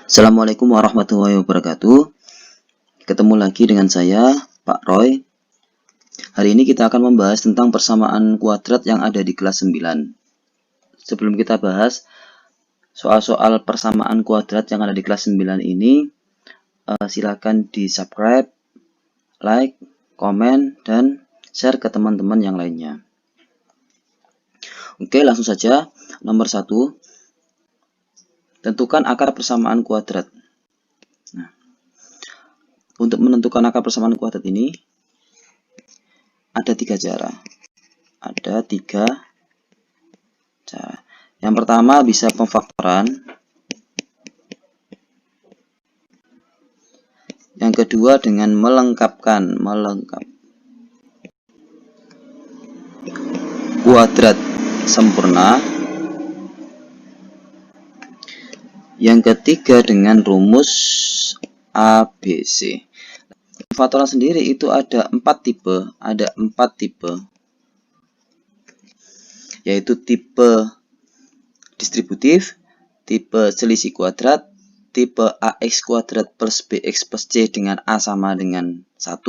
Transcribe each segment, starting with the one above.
Assalamualaikum warahmatullahi wabarakatuh. Ketemu lagi dengan saya, Pak Roy. Hari ini kita akan membahas tentang persamaan kuadrat yang ada di kelas 9. Sebelum kita bahas soal-soal persamaan kuadrat yang ada di kelas 9 ini, silakan di subscribe, like, komen, dan share ke teman-teman yang lainnya. Oke, langsung saja. Nomor 1, tentukan akar persamaan kuadrat. Nah, untuk menentukan akar persamaan kuadrat ini, ada 3 cara. Ada 3 cara. Yang pertama bisa pemfaktoran. Yang kedua dengan melengkapkan, kuadrat sempurna. Yang ketiga dengan rumus ABC. Pemfaktoran sendiri itu ada 4 tipe, yaitu tipe distributif, tipe selisih kuadrat, tipe AX kuadrat plus BX plus C dengan A sama dengan 1.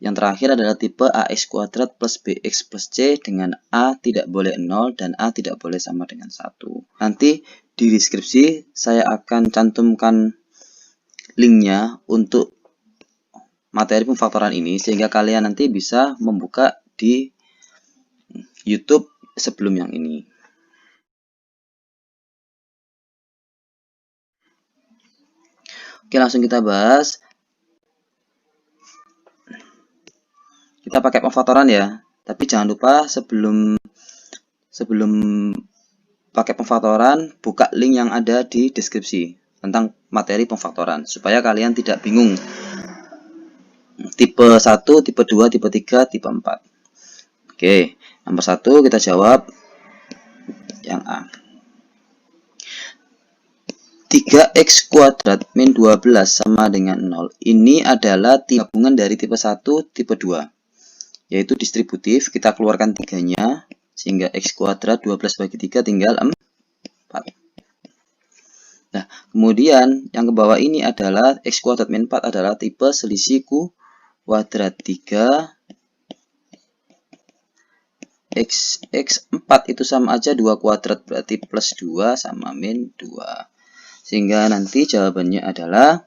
Yang terakhir adalah tipe AX kuadrat plus BX plus C dengan A tidak boleh 0 dan A tidak boleh sama dengan 1. Nanti di deskripsi saya akan cantumkan linknya untuk materi pemfaktoran ini, sehingga kalian nanti bisa membuka di YouTube sebelum yang ini. Oke, langsung kita bahas. Kita pakai pemfaktoran ya, tapi jangan lupa sebelum pakai pemfaktoran, buka link yang ada di deskripsi tentang materi pemfaktoran, supaya kalian tidak bingung. Tipe 1, tipe 2, tipe 3, tipe 4. Oke, nomor 1 kita jawab yang A. 3x kuadrat min 12 sama dengan 0. Ini adalah gabungan dari tipe 1, tipe 2. Yaitu distributif, kita keluarkan 3-nya. Sehingga x kuadrat 12 bagi 3 tinggal 4. Nah, kemudian yang ke bawah ini adalah x kuadrat min 4 adalah tipe selisih kuadrat 3. X 4 itu sama aja 2 kuadrat, berarti plus 2 sama min 2. Sehingga nanti jawabannya adalah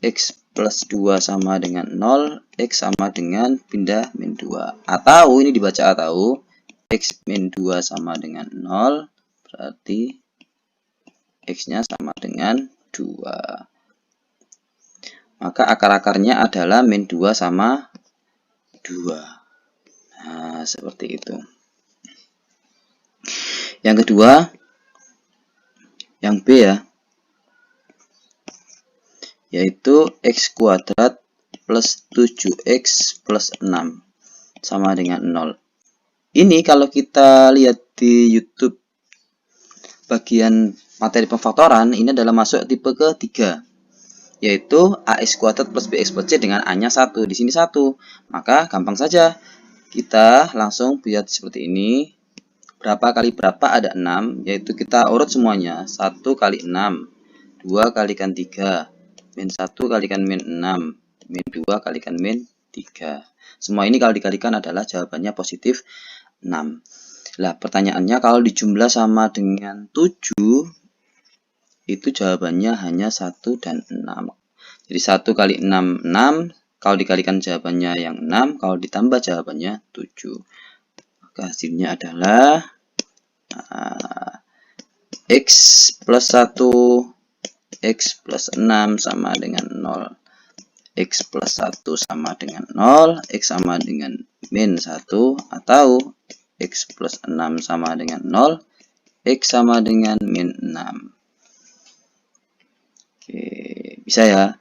x plus 2 sama dengan 0, x sama dengan pindah min 2. Atau ini dibaca atau x min 2 sama dengan 0, berarti x-nya sama dengan 2. Maka akar-akarnya adalah min 2 sama 2. Nah, seperti itu. Yang kedua, yang B ya, yaitu x kuadrat plus 7x plus 6 sama dengan 0. Ini kalau kita lihat di YouTube bagian materi pemfaktoran, ini adalah masuk tipe ketiga, yaitu AX kuadrat plus BX plus C dengan A-nya 1. Di sini 1. Maka gampang saja. Kita langsung buat seperti ini. Berapa kali berapa? Ada 6. Yaitu kita urut semuanya. 1 kali 6. 2 kalikan 3. Min 1 kalikan min 6. Min 2 kalikan min 3. Semua ini kalau dikalikan adalah jawabannya positif 6. Lah, pertanyaannya kalau dijumlah sama dengan 7, itu jawabannya hanya 1 dan 6. Jadi 1 kali 6, 6. Kalau dikalikan jawabannya yang 6. Kalau ditambah jawabannya 7. Maka hasilnya adalah x plus 1, x plus 6 sama dengan 0. X plus 1 sama dengan 0. X sama dengan min 1. Atau x plus 6 sama dengan 0. X sama dengan min 6. Oke, bisa ya.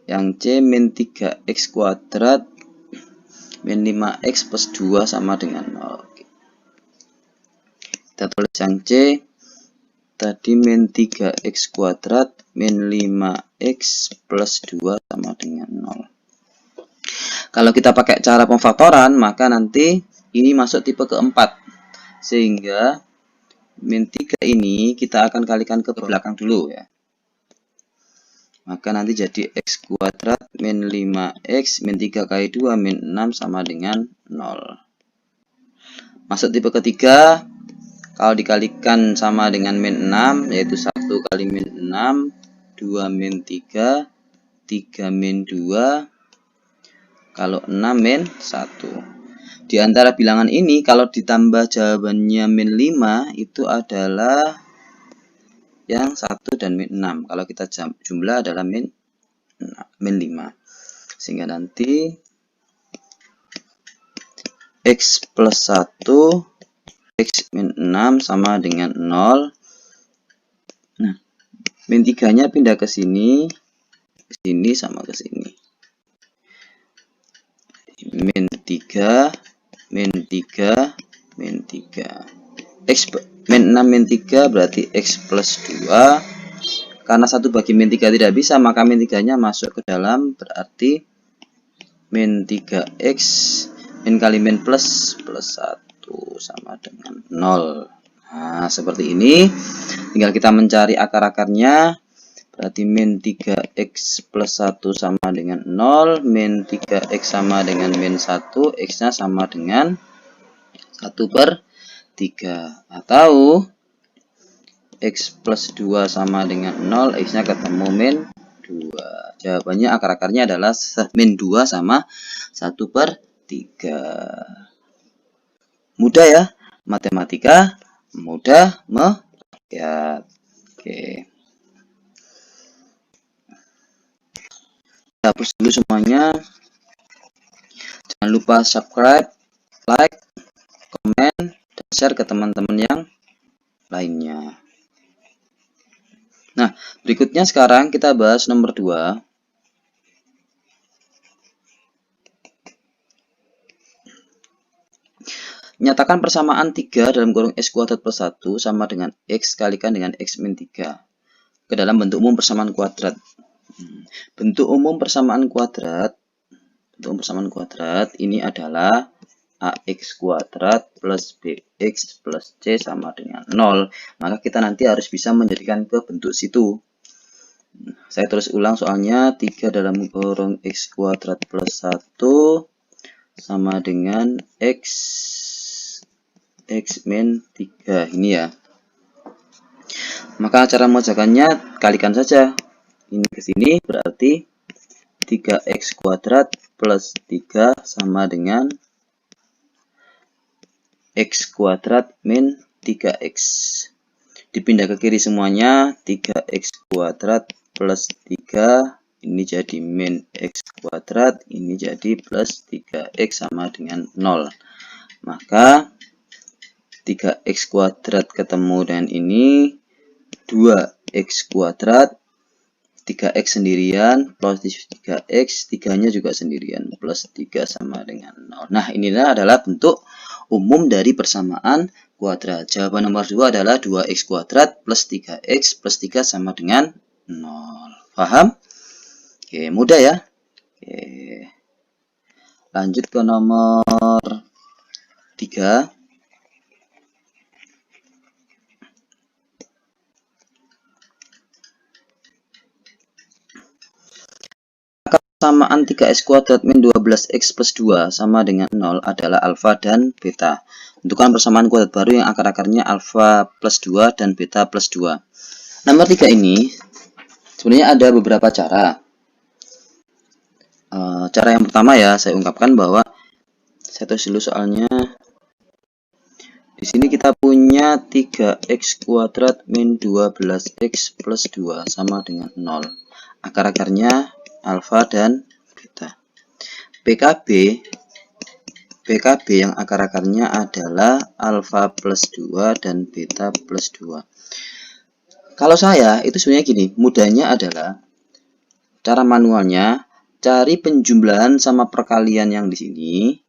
Yang C min 3x kuadrat min 5x plus 2 sama dengan 0. Oke. Kita tulis yang C. Tadi min 3x kuadrat min 5x plus 2 sama dengan 0. Kalau kita pakai cara pemfaktoran, maka nanti ini masuk tipe keempat. Sehingga min 3 ini kita akan kalikan ke belakang dulu ya. Maka nanti jadi x kuadrat min 5x min 3 kali 2 min 6 sama dengan 0. Masuk tipe ketiga, kalau dikalikan sama dengan min 6, yaitu 1 kali min 6, 2 min 3, 3 min 2, kalau 6 min 1. Di antara bilangan ini, kalau ditambah jawabannya min 5, itu adalah yang 1 dan min 6. Kalau kita jumlah adalah min 5. Sehingga nanti x plus 1, x min 6 sama dengan 0. Nah, min 3-nya pindah ke sini sama ke sini. Min 3, min 3, min 3. X min 6 min 3 berarti x plus 2. Karena 1 bagi min 3 tidak bisa, maka min 3-nya masuk ke dalam, berarti min 3x min kali min plus 1 sama dengan 0. Nah, seperti ini. Tinggal kita mencari akar-akarnya. Berarti min 3x plus 1 sama dengan 0, min 3x sama dengan min 1, x-nya sama dengan 1/3. Atau x plus 2 sama dengan 0, x-nya ketemu min 2. Jawabannya akar-akarnya adalah min 2 sama 1/3. Mudah ya, matematika mudah merakyat. Oke. Hapus dulu semuanya. Jangan lupa subscribe, like, komen, dan share ke teman-teman yang lainnya. Nah, berikutnya sekarang kita bahas nomor 2. Nyatakan persamaan 3 dalam kurung x kuadrat plus 1 sama dengan x kalikan dengan x min 3 ke dalam bentuk umum persamaan kuadrat. Bentuk umum persamaan kuadrat ini adalah ax kuadrat plus bx plus c sama dengan 0. Maka kita nanti harus bisa menjadikan ke bentuk situ. Saya tulis ulang soalnya, 3 dalam kurung x kuadrat plus 1 sama dengan x min 3 ini ya. Maka cara mengerjakannya kalikan saja. Ini ke sini berarti 3x kuadrat plus 3 sama dengan x kuadrat min 3x. Dipindah ke kiri semuanya, 3x kuadrat plus 3, ini jadi min x kuadrat, ini jadi plus 3x sama dengan 0. Maka 3x kuadrat ketemu dengan ini, 2x kuadrat, 3x sendirian, plus 3x, 3-nya juga sendirian, plus 3 sama dengan 0. Nah, inilah adalah bentuk umum dari persamaan kuadrat. Jawaban nomor 2 adalah 2x kuadrat plus 3x plus 3 sama dengan 0. Paham? Oke, mudah ya. Oke. Lanjut ke nomor 3. Persamaan 3x kuadrat min 12x plus 2 sama dengan 0 adalah alfa dan beta. Tentukan persamaan kuadrat baru yang akar-akarnya alfa plus 2 dan beta plus 2. Nomor 3 ini sebenarnya ada beberapa cara. Cara yang pertama ya, saya ungkapkan bahwa saya tulis dulu soalnya. Di sini kita punya 3x kuadrat min 12x plus 2 sama dengan 0. Akar-akarnya alfa dan beta. PKB yang akar-akarnya adalah alfa plus 2 dan beta plus 2. Kalau saya itu sebenarnya gini, mudahnya adalah cara manualnya cari penjumlahan sama perkalian yang di sini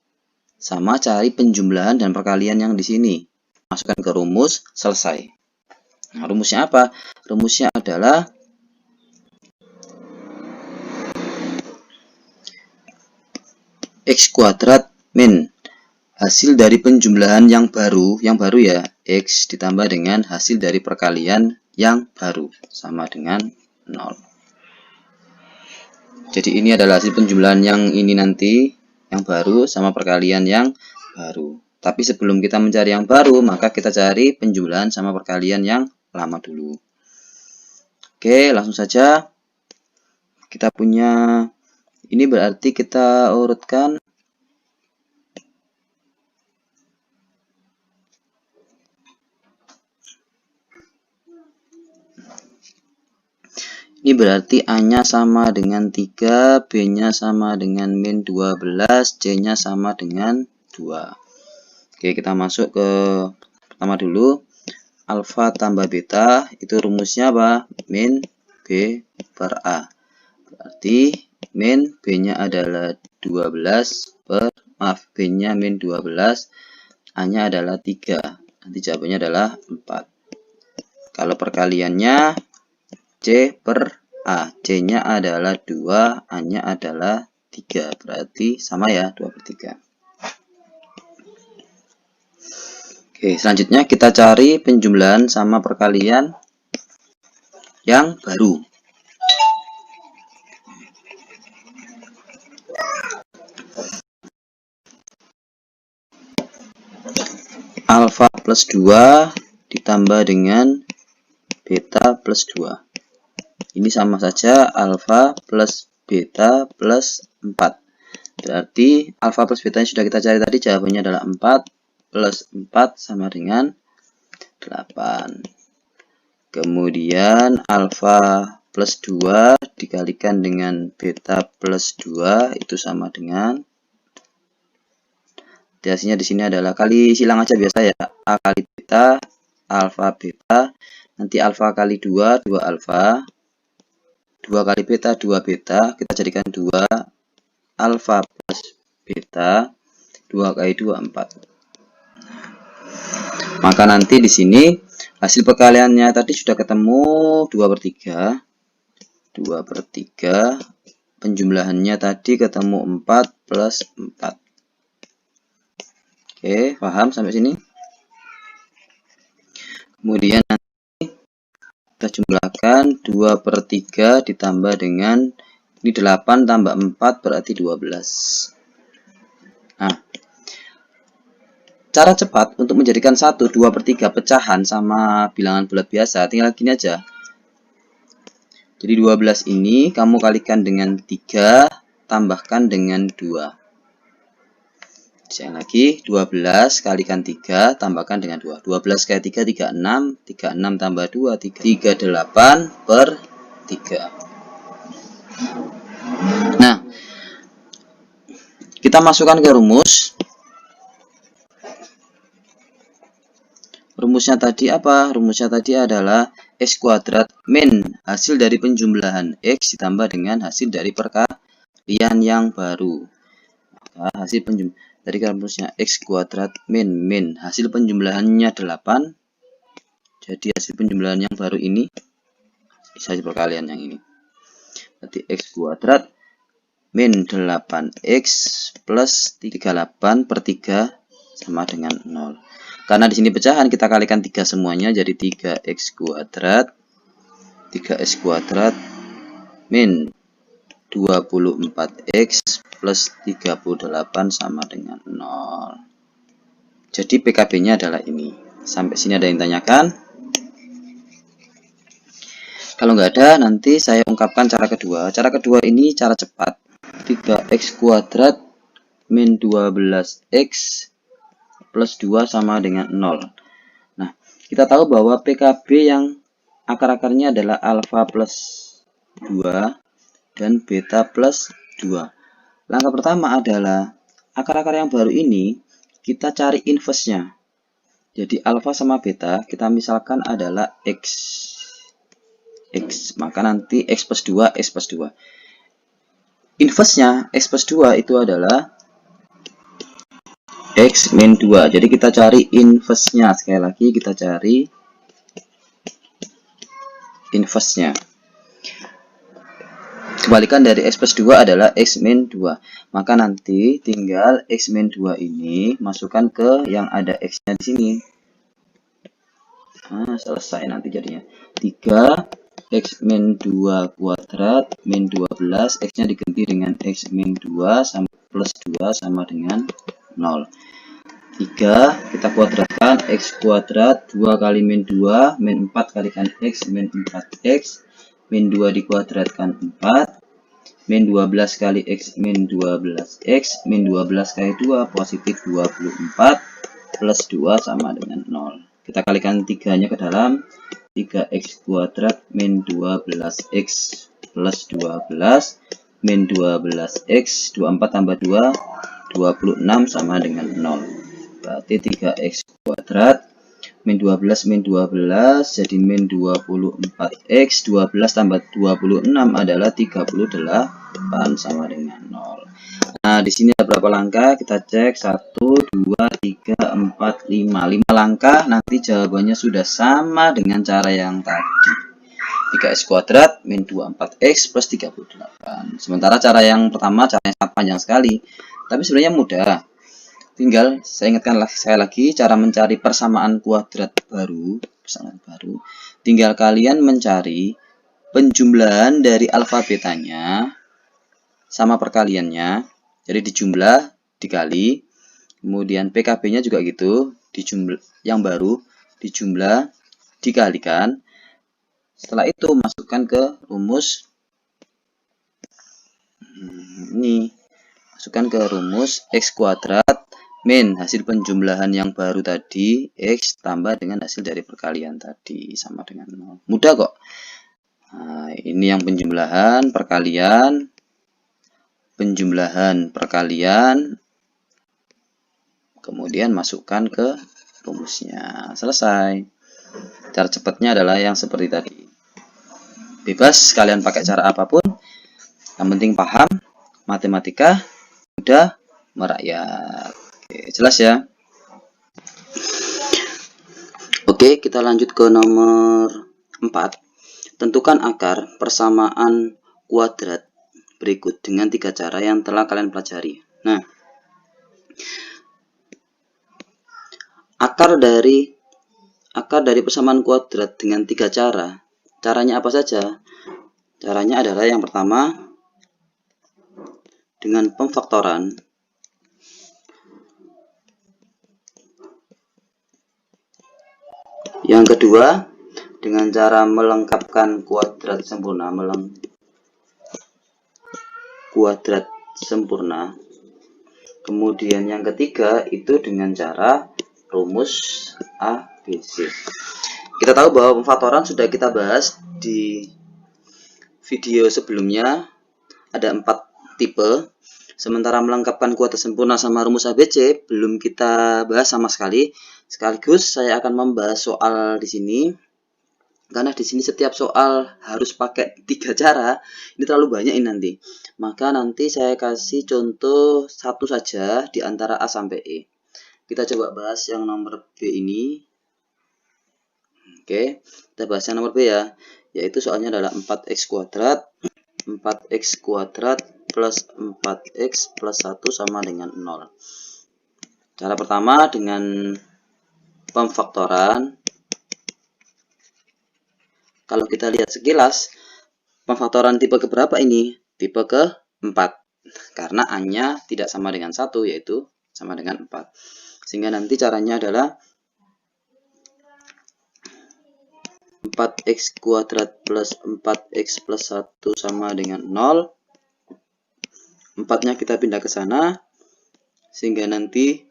sama cari penjumlahan dan perkalian yang di sini. Masukkan ke rumus, selesai. Nah, rumusnya apa? Rumusnya adalah x kuadrat min hasil dari penjumlahan yang baru ya, X ditambah dengan hasil dari perkalian yang baru sama dengan 0. Jadi ini adalah hasil penjumlahan yang ini nanti, yang baru sama perkalian yang baru. Tapi sebelum kita mencari yang baru, maka kita cari penjumlahan sama perkalian yang lama dulu. Oke, langsung saja. Kita punya, ini berarti kita urutkan ini berarti A-nya sama dengan 3, B-nya sama dengan min 12, C-nya sama dengan 2. Oke, kita masuk ke pertama dulu. Alfa tambah beta, itu rumusnya apa? Min B per A. Berarti min B-nya adalah 12 per, B-nya min 12, A-nya adalah 3. Nanti jawabannya adalah 4. Kalau perkaliannya C per A, C-nya adalah 2, A-nya adalah 3. Berarti sama ya, 2 per 3. Oke, selanjutnya kita cari penjumlahan sama perkalian yang baru. Alfa plus 2 ditambah dengan beta plus 2. Ini sama saja alfa plus beta plus 4. Berarti alfa plus beta yang sudah kita cari tadi jawabannya adalah 4 plus 4 sama dengan 8. Kemudian alfa plus 2 dikalikan dengan beta plus 2 itu sama dengan, hasilnya di sini adalah kali silang aja biasa ya, A kali beta, alfa beta, nanti alfa kali 2, 2 alfa, 2 kali beta, 2 beta, kita jadikan 2 alfa plus beta, 2 kali 2, 4. Maka nanti di sini hasil perkaliannya tadi sudah ketemu 2 per 3. 2 per 3. Penjumlahannya tadi ketemu 4 plus 4. Oke, paham sampai sini? Kemudian nanti kita jumlahkan 2 per 3 ditambah dengan, ini 8 tambah 4 berarti 12. Nah, cara cepat untuk menjadikan 1, 2 per 3 pecahan sama bilangan bulat biasa, tinggal gini aja. Jadi 12 ini kamu kalikan dengan 3, tambahkan dengan 2. Saya lagi, 12 kalikan 3, tambahkan dengan 2. 12 kali 3, 36. 36 tambah 2, 38 per 3. Nah, kita masukkan ke rumus. Rumusnya tadi apa? Rumusnya tadi adalah X kuadrat min hasil dari penjumlahan X ditambah dengan hasil dari perkalian yang baru. Maka hasil penjumlahan dari rumusnya X kuadrat min hasil penjumlahannya 8. Jadi hasil penjumlahan yang baru ini hasil perkalian yang ini. Berarti X kuadrat min 8X plus 38 per 3 sama dengan 0. Karena di sini pecahan, kita kalikan 3 semuanya, jadi 3x kuadrat min 24x plus 38 sama dengan 0. Jadi PKB-nya adalah ini. Sampai sini ada yang tanyakan? Kalau nggak ada, nanti saya ungkapkan cara kedua. Cara kedua ini cara cepat. 3x kuadrat min 12x plus 2 sama dengan 0. Nah, kita tahu bahwa PKB yang akar-akarnya adalah alfa plus 2 dan beta plus 2. Langkah pertama adalah akar-akar yang baru ini kita cari inverse-nya. Jadi alfa sama beta kita misalkan adalah x. Maka nanti x plus 2, x plus 2. Inverse-nya x plus 2 itu adalah X min 2. Jadi kita cari inverse-nya. Sekali lagi kita cari inverse-nya. Kebalikan dari X plus 2 adalah X min 2. Maka nanti tinggal X min 2 ini masukkan ke yang ada X-nya di sini. Nah, selesai nanti jadinya 3x min 2 kuadrat min 12, x nya diganti dengan x min 2 sama plus 2 sama dengan 0. 3 kita kuadratkan, x kuadrat 2 kali min 2 min 4 kalikan x min 4x min 2 dikuadratkan 4 min 12 kali x min 12x min 12 kali 2 positif 24 plus 2 sama dengan 0. Kita kalikan 3-nya ke dalam, 3x kuadrat min 12x plus 12 min 12x, 24 tambah 2, 26 sama dengan 0. Berarti 3x kuadrat min 12 min 12 jadi min 24x, 12 tambah 26 adalah 38 sama dengan 0. Nah, di sini ada berapa langkah? Kita cek 1, 2, 3, 4, 5. 5 langkah, nanti jawabannya sudah sama dengan cara yang tadi. 3x kuadrat min 24x plus 38. Sementara cara yang pertama, caranya sangat panjang sekali. Tapi sebenarnya mudah. Tinggal, saya ingatkan saya lagi, cara mencari persamaan kuadrat baru. Tinggal kalian mencari penjumlahan dari alfa betanya sama perkaliannya. Jadi dijumlah, dikali, kemudian PKB-nya juga gitu, dijumlah yang baru, dijumlah, dikalikan. Setelah itu masukkan ke rumus ini, masukkan ke rumus x kuadrat min hasil penjumlahan yang baru tadi x tambah dengan hasil dari perkalian tadi sama dengan 0. Mudah kok. Nah, ini yang penjumlahan, perkalian, kemudian masukkan ke rumusnya. Selesai. Cara cepatnya adalah yang seperti tadi. Bebas kalian pakai cara apapun, yang penting paham matematika, mudah merakyat. Oke, jelas ya. Oke, kita lanjut ke nomor 4. Tentukan akar persamaan kuadrat berikut dengan 3 cara yang telah kalian pelajari. Nah, akar dari persamaan kuadrat dengan 3 cara. Caranya apa saja? Caranya adalah yang pertama dengan pemfaktoran. Yang kedua dengan cara melengkapkan kuadrat sempurna, Kemudian yang ketiga itu dengan cara rumus ABC. Kita tahu bahwa pemfaktoran sudah kita bahas di video sebelumnya, ada 4 tipe. Sementara melengkapkan kuadrat sempurna sama rumus ABC belum kita bahas sama sekali. Sekaligus saya akan membahas soal di sini. Karena di sini setiap soal harus pakai 3 cara, ini terlalu banyak ini nanti. Maka nanti saya kasih contoh satu saja di antara A sampai E. Kita coba bahas yang nomor B ini. Oke, kita bahas yang nomor B ya. Yaitu soalnya adalah 4x kuadrat plus 4x plus 1 sama dengan 0. Cara pertama dengan pemfaktoran. Kalau kita lihat sekilas, pemfaktoran tipe keberapa ini? Tipe ke-4. Karena A-nya tidak sama dengan 1, yaitu sama dengan 4. Sehingga nanti caranya adalah 4x kuadrat plus 4x plus 1 sama dengan 0. 4-nya kita pindah ke sana. Sehingga nanti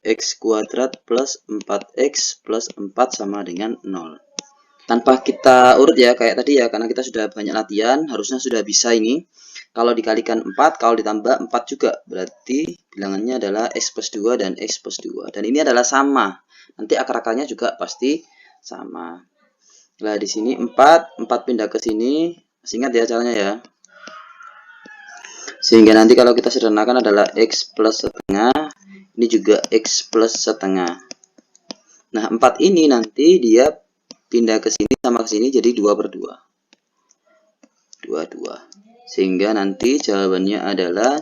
x kuadrat plus 4x plus 4 sama dengan 0. Tanpa kita urut ya, kayak tadi ya, karena kita sudah banyak latihan, harusnya sudah bisa ini. Kalau dikalikan 4, kalau ditambah 4 juga, berarti bilangannya adalah x plus 2 dan x plus 2. Dan ini adalah sama. Nanti akar-akarnya juga pasti sama. Nah, di sini 4 pindah ke sini. Masih ingat ya caranya ya. Sehingga nanti kalau kita sederhanakan adalah x plus setengah. Ini juga x plus setengah. Nah, 4 ini nanti dia pindah ke sini sama ke sini jadi 2/2. 2. Sehingga nanti jawabannya adalah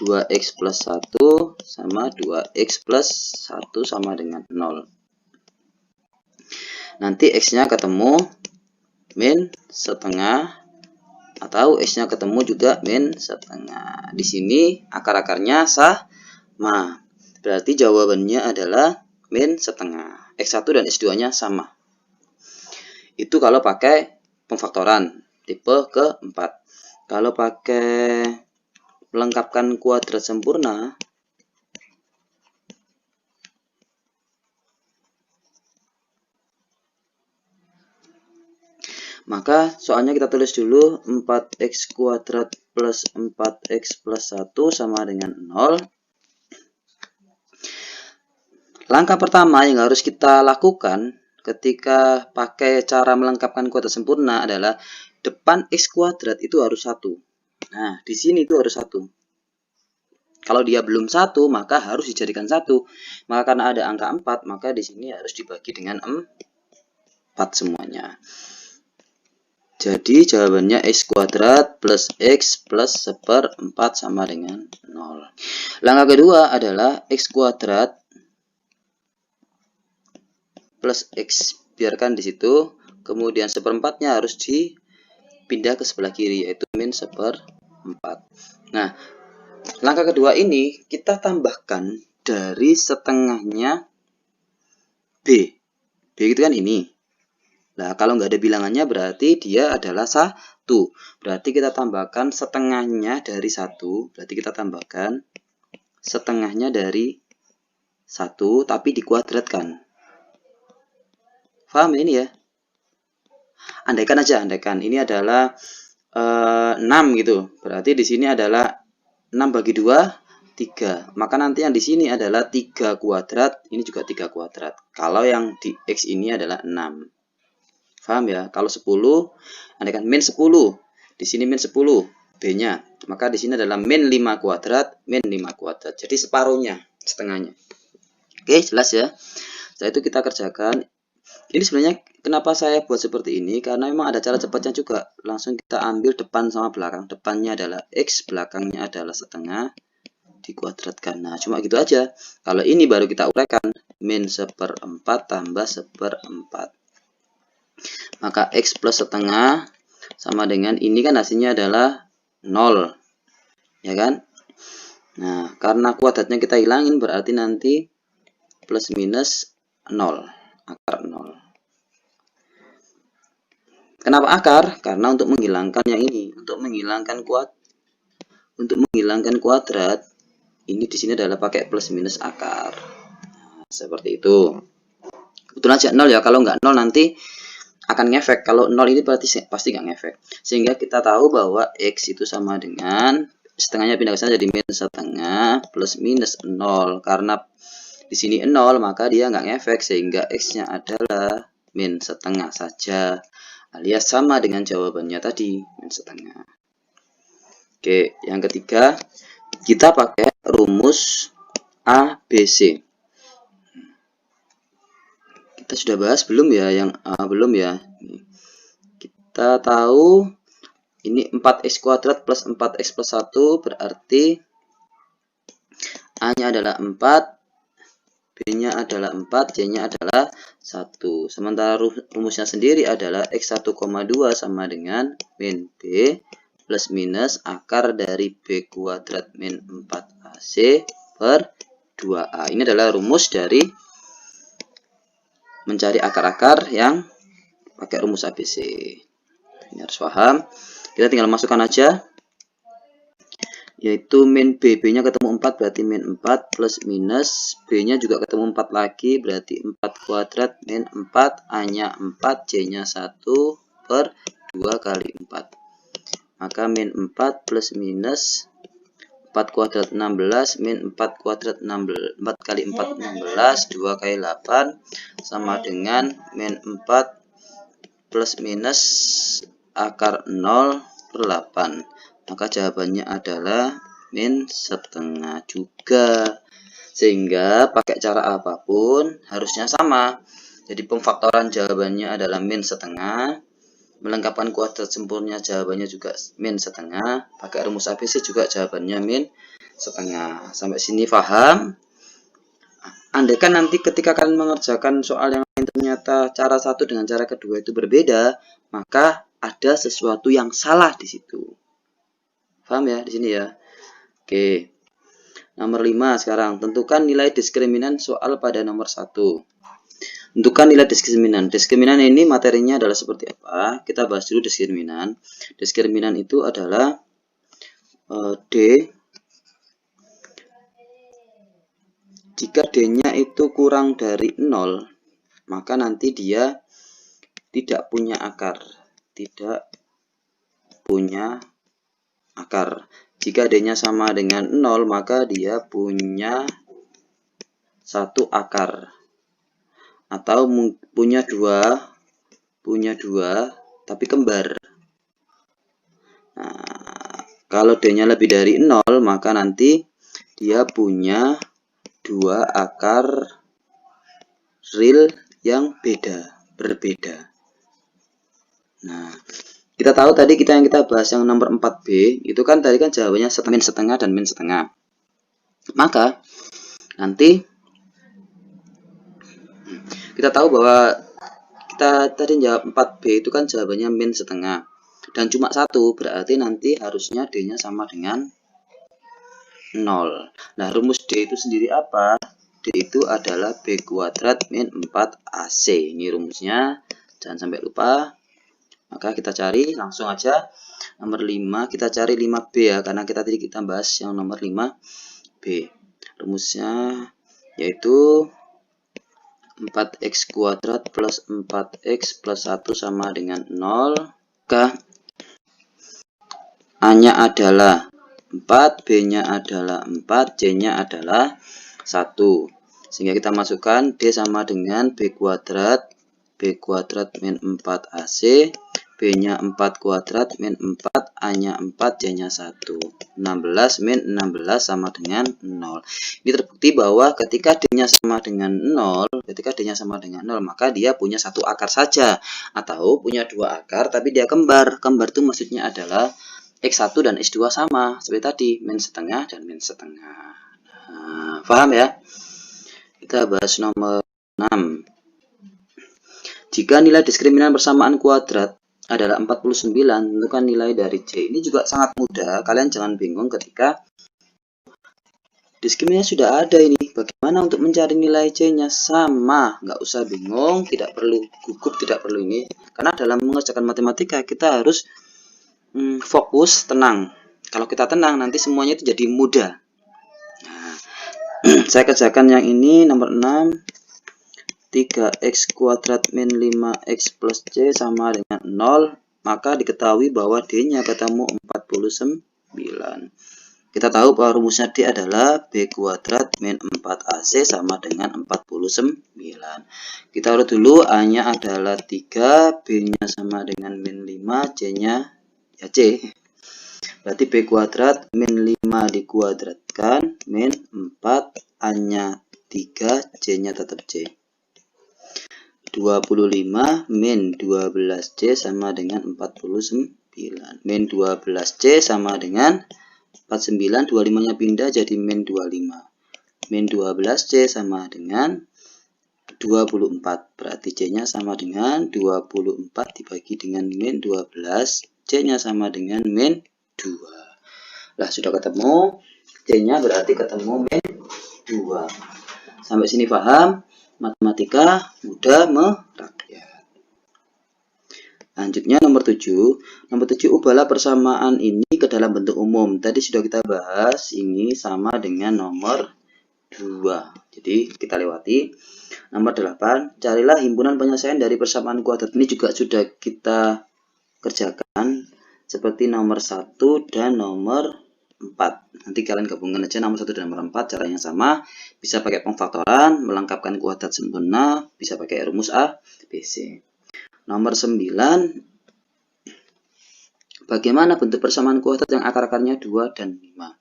2x plus 1 sama 2x plus 1 sama dengan 0. nanti X-nya ketemu min setengah, atau X-nya ketemu juga min setengah. Di sini akar-akarnya sama. Berarti jawabannya adalah min setengah. X1 dan X2-nya sama. Itu kalau pakai pemfaktoran tipe keempat. Kalau pakai melengkapkan kuadrat sempurna, maka soalnya kita tulis dulu 4x kuadrat plus 4x plus 1 sama dengan 0. Langkah pertama yang harus kita lakukan ketika pakai cara melengkapkan kuadrat sempurna adalah depan x kuadrat itu harus 1. Nah, di sini itu harus 1. Kalau dia belum 1, maka harus dijadikan 1. Maka karena ada angka 4, maka di sini harus dibagi dengan 4 semuanya. Jadi jawabannya x kuadrat plus x plus seperempat sama dengan 0. Langkah kedua adalah x kuadrat plus x, biarkan di situ. Kemudian seperempatnya harus dipindah ke sebelah kiri, yaitu min seperempat. Nah, langkah kedua ini kita tambahkan dari setengahnya B. B itu kan ini. Nah, kalau nggak ada bilangannya berarti dia adalah 1. Berarti kita tambahkan setengahnya dari 1. Berarti kita tambahkan setengahnya dari 1, tapi dikuadratkan. Paham ini ya? Andaikan aja, andaikan ini adalah 6 gitu. Berarti di sini adalah 6 bagi 2, 3. Maka nanti yang di sini adalah 3 kuadrat, ini juga 3 kuadrat. Kalau yang di X ini adalah 6. Paham ya? Kalau 10, andaikan min 10. Di sini min 10, B-nya. Maka di sini adalah min 5 kuadrat, min 5 kuadrat. Jadi separuhnya, setengahnya. Oke, jelas ya? Setelah itu kita kerjakan. Ini sebenarnya kenapa saya buat seperti ini, karena memang ada cara cepatnya juga. Langsung kita ambil depan sama belakang. Depannya adalah X, belakangnya adalah setengah, dikuadratkan. Nah, cuma gitu aja. Kalau ini baru kita uraikan, min seperempat tambah seperempat. Maka X plus setengah sama dengan ini kan hasilnya adalah 0. Ya kan? Nah, karena kuadratnya kita hilangin berarti nanti plus minus 0. Akar 0. Kenapa akar? Karena untuk menghilangkan yang ini, untuk menghilangkan kuadrat, ini di sini adalah pakai plus minus akar. Nah, seperti itu. Kebetulan aja 0 ya, kalau nggak 0 nanti akan ngefek. Kalau 0 ini berarti pasti nggak ngefek. Sehingga kita tahu bahwa X itu sama dengan setengahnya pindah ke sana jadi min setengah plus minus 0. Karena di sini 0, maka dia nggak ngefek, sehingga X-nya adalah min setengah saja, alias sama dengan jawabannya tadi, min setengah. Oke, yang ketiga, kita pakai rumus ABC. Kita sudah bahas belum ya yang A? Belum ya. Kita tahu ini 4x kuadrat plus 4x plus 1 berarti A-nya adalah 4, B-nya adalah 4, C-nya adalah 1. Sementara rumusnya sendiri adalah X1,2 sama dengan min B plus minus akar dari B kuadrat min 4AC per 2A. Ini adalah rumus dari mencari akar-akar yang pakai rumus ABC. Ini harus paham. Kita tinggal masukkan aja. Yaitu min B, B-nya ketemu 4 berarti min 4 plus minus B-nya juga ketemu 4 lagi berarti 4 kuadrat min 4, A-nya 4, C-nya 1 per 2 kali 4. Maka min 4 plus minus 4 kuadrat 16 min 4 kuadrat 16, 4 kali 4 16, 2 kali 8 sama dengan min 4 plus minus akar 0 per 8. Maka jawabannya adalah min setengah juga. Sehingga pakai cara apapun harusnya sama. Jadi pemfaktoran jawabannya adalah min setengah. Melengkapkan kuadrat sempurna jawabannya juga min setengah. Pakai rumus ABC juga jawabannya min setengah. Sampai sini paham? Andaikan nanti ketika kalian mengerjakan soal yang yang ternyata cara satu dengan cara kedua itu berbeda, maka ada sesuatu yang salah di situ. Paham ya di sini ya? Oke. Nomor 5 sekarang, tentukan nilai diskriminan soal pada nomor 1. Tentukan nilai diskriminan. Diskriminan ini materinya adalah seperti apa? Kita bahas dulu diskriminan. Diskriminan itu adalah D. Jika D-nya itu kurang dari 0, maka nanti dia tidak punya akar. Tidak punya akar. Jika D-nya sama dengan 0, maka dia punya satu akar. Atau punya dua tapi kembar. Nah, kalau D-nya lebih dari 0, maka nanti dia punya dua akar real yang berbeda. Nah, kita tahu tadi yang kita bahas yang nomor 4B, itu kan tadi kan jawabannya min setengah dan min setengah. Maka, nanti kita tahu bahwa kita tadi jawab 4B itu kan jawabannya min setengah. Dan cuma satu, berarti nanti harusnya D-nya sama dengan 0. Nah, rumus D itu sendiri apa? D itu adalah B kuadrat min 4AC. Ini rumusnya, jangan sampai lupa. Maka kita cari langsung aja nomor 5, kita cari 5B ya, karena tadi kita bahas yang nomor 5B. Rumusnya yaitu 4x kuadrat plus 4x plus 1 sama dengan 0. Maka A-nya adalah 4, B-nya adalah 4, C-nya adalah 1. Sehingga kita masukkan D sama dengan B kuadrat min 4AC, B-nya 4 kuadrat min 4, A-nya 4, C-nya 1. 16 min 16 sama dengan 0. Ini terbukti bahwa ketika D-nya sama dengan 0, maka dia punya satu akar saja. Atau punya dua akar, tapi dia kembar. Kembar itu maksudnya adalah X1 dan X2 sama. Seperti tadi, min setengah dan min setengah. Nah, paham ya? Kita bahas nomor 6. Jika nilai diskriminan persamaan kuadrat adalah 49, tentukan nilai dari C. Ini juga sangat mudah, kalian jangan bingung ketika diskriminannya sudah ada ini. Bagaimana untuk mencari nilai C-nya? Sama, nggak usah bingung, tidak perlu gugup, tidak perlu ini. Karena dalam mengerjakan matematika, kita harus fokus, tenang. Kalau kita tenang, nanti semuanya itu jadi mudah. Nah, saya kerjakan yang ini, nomor 6. 3x kuadrat min 5x plus C sama dengan 0, maka diketahui bahwa D-nya ketemu 49. Kita tahu bahwa rumusnya D adalah B kuadrat min 4AC sama dengan 49. Kita urut dulu, A-nya adalah 3, B-nya sama dengan min 5, C-nya ya C. Berarti B kuadrat min 5 dikuadratkan, min 4, A-nya 3, C-nya tetap C. 25 min 12C sama dengan 49. Min 12C sama dengan 49, 25-nya pindah jadi min 25. Min 12C sama dengan 24. Berarti C-nya sama dengan 24 dibagi dengan min 12. C-nya sama dengan min 2. Lah, sudah ketemu. C-nya berarti ketemu min 2. Sampai sini paham? Matematika mudah merakyat. Lanjutnya nomor 7. Nomor 7, ubahlah persamaan ini ke dalam bentuk umum. Tadi sudah kita bahas, ini sama dengan nomor 2. Jadi kita lewati. Nomor 8, carilah himpunan penyelesaian dari persamaan kuadrat. Ini juga sudah kita kerjakan seperti nomor 1 dan nomor 4. Nanti kalian gabungkan aja nomor 1 dan nomor 4, caranya sama. Bisa pakai pemfaktoran, melengkapkan kuadrat sempurna, bisa pakai rumus A, B, C. Nomor 9, bagaimana bentuk persamaan kuadrat yang akar-akarnya 2 dan 5?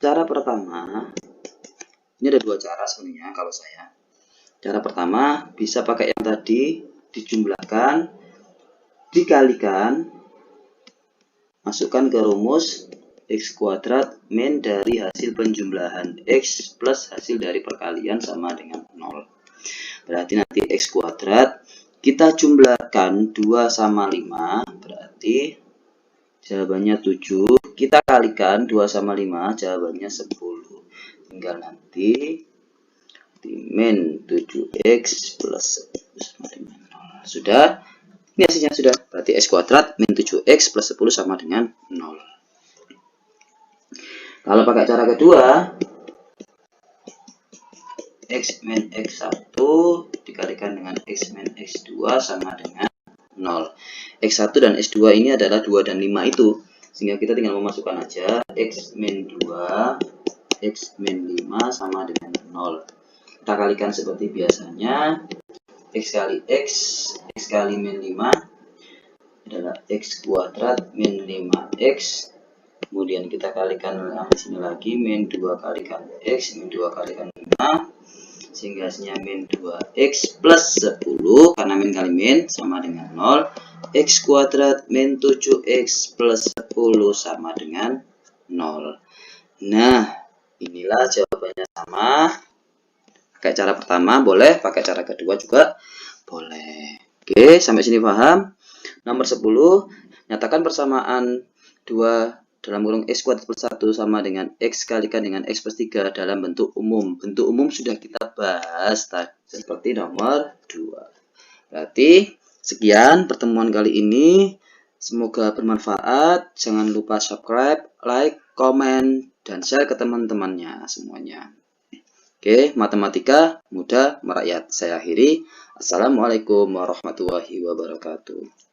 Cara pertama, ini ada dua cara sebenarnya kalau saya. Cara pertama, bisa pakai yang tadi, dijumlahkan, dikalikan, masukkan ke rumus x kuadrat min dari hasil penjumlahan x plus hasil dari perkalian sama dengan 0. Berarti nanti X kuadrat kita jumlahkan 2 sama 5, berarti jawabannya 7. Kita kalikan 2 sama 5, jawabannya 10. Tinggal nanti min 7x plus 10 sama dengan 0. Sudah. Ini hasilnya sudah. Berarti X kuadrat min 7x plus 10 sama dengan 0. Kalau pakai cara kedua, X min X1 dikalikan dengan X min X2 sama dengan 0. X1 dan X2 ini adalah 2 dan 5 itu. Sehingga kita tinggal memasukkan aja X min 2, X min 5 sama dengan 0. Kita kalikan seperti biasanya. X kali X, X kali min 5 adalah X kuadrat min 5X. Kemudian kita kalikan di sini lagi, min 2 kalikan X, min 2 kalikan 5. Sehingga hasilnya min 2X plus 10, karena min kali min sama dengan 0. X kuadrat min 7X plus 10 sama dengan 0. Nah, inilah jawabannya sama. Pakai cara pertama boleh, pakai cara kedua juga boleh. Oke, sampai sini paham? Nomor 10, nyatakan persamaan 2 dalam kurung X kuadrat plus 1 sama dengan X kalikan dengan X plus 3 dalam bentuk umum. Bentuk umum sudah kita bahas tadi, seperti nomor 2. Berarti sekian pertemuan kali ini. Semoga bermanfaat. Jangan lupa subscribe, like, komen, dan share ke teman-temannya semuanya. Oke, matematika mudah merakyat. Saya akhiri. Assalamualaikum warahmatullahi wabarakatuh.